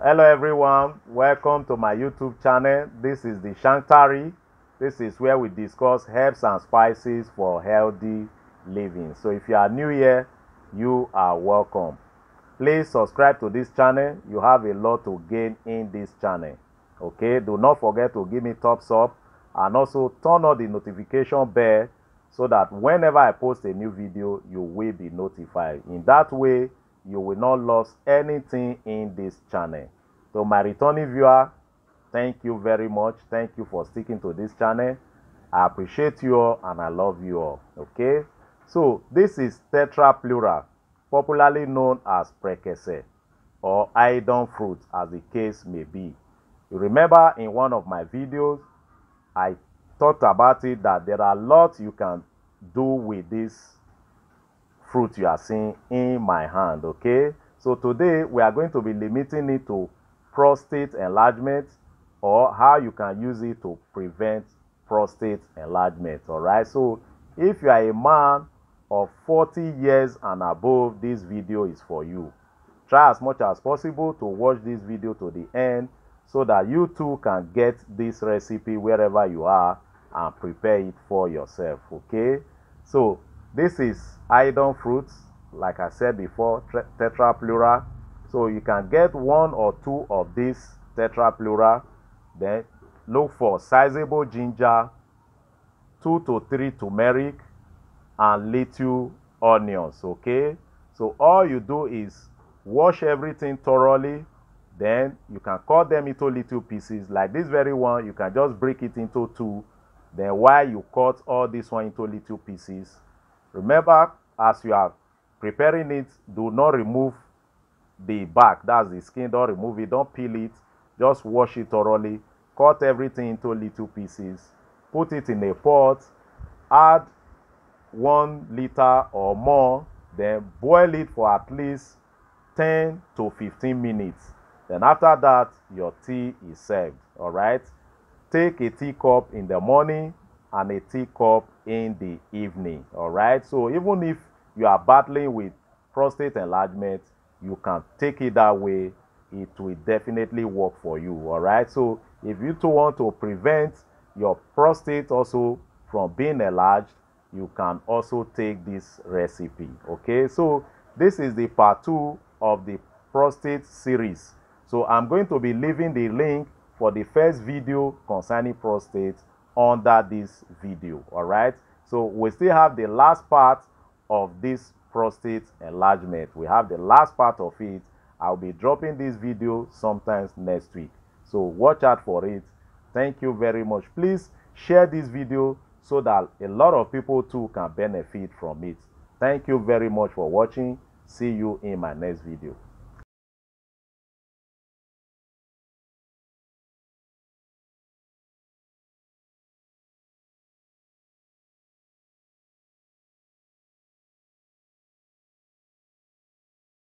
Hello everyone, welcome to my YouTube channel. This is the Shantari. This is where we discuss herbs and spices for healthy living. So if you are new here, you are welcome. Please subscribe to this channel. You have a lot to gain in this channel. Okay, do not forget to give me thumbs up and also turn on the notification bell so that whenever I post a new video, you will be notified. In that way, you will not lose anything in this channel. So my returning viewer, thank you very much. Thank you for sticking to this channel. I appreciate you all and I love you all. Okay, so this is tetra plural, popularly known as prekese or iron fruit, as the case may be. You remember in one of my videos, I talked about it, that there are lots you can do with this fruit you are seeing in my hand. Okay, so today we are going to be limiting it to prostate enlargement, or how you can use it to prevent prostate enlargement. All right, so if you are a man of 40 years and above, this video is for you. Try as much as possible to watch this video to the end so that you too can get this recipe wherever you are and prepare it for yourself. Okay, so this is iron fruits, like I said before, tetra plural. So you can get one or two of these tetra plural. Then look for sizable ginger, 2 to 3 turmeric, and little onions. Okay, so all you do is wash everything thoroughly. Then you can cut them into little pieces. Like this very one, you can just break it into two. Then while you cut all this one into little pieces, remember, as you are preparing it, do not remove the back, that's the skin. Don't remove it, don't peel it, just wash it thoroughly. Cut everything into little pieces, put it in a pot, add 1 liter or more, then boil it for at least 10 to 15 minutes. Then after that, your tea is served. All right, take a teacup in the morning and a teacup in the evening. All right, so even if you are battling with prostate enlargement, you can take it that way. It will definitely work for you. All right, so if you too want to prevent your prostate also from being enlarged, you can also take this recipe. Okay, so this is the part 2 of the prostate series. So I'm going to be leaving the link for the first video concerning prostate under this video. All right, so we still have the last part of this prostate enlargement. We have the last part of it. I'll be dropping this video sometimes next week, so watch out for it. Thank you very much. Please share this video so that a lot of people too can benefit from it. Thank you very much for watching. See you in my next video.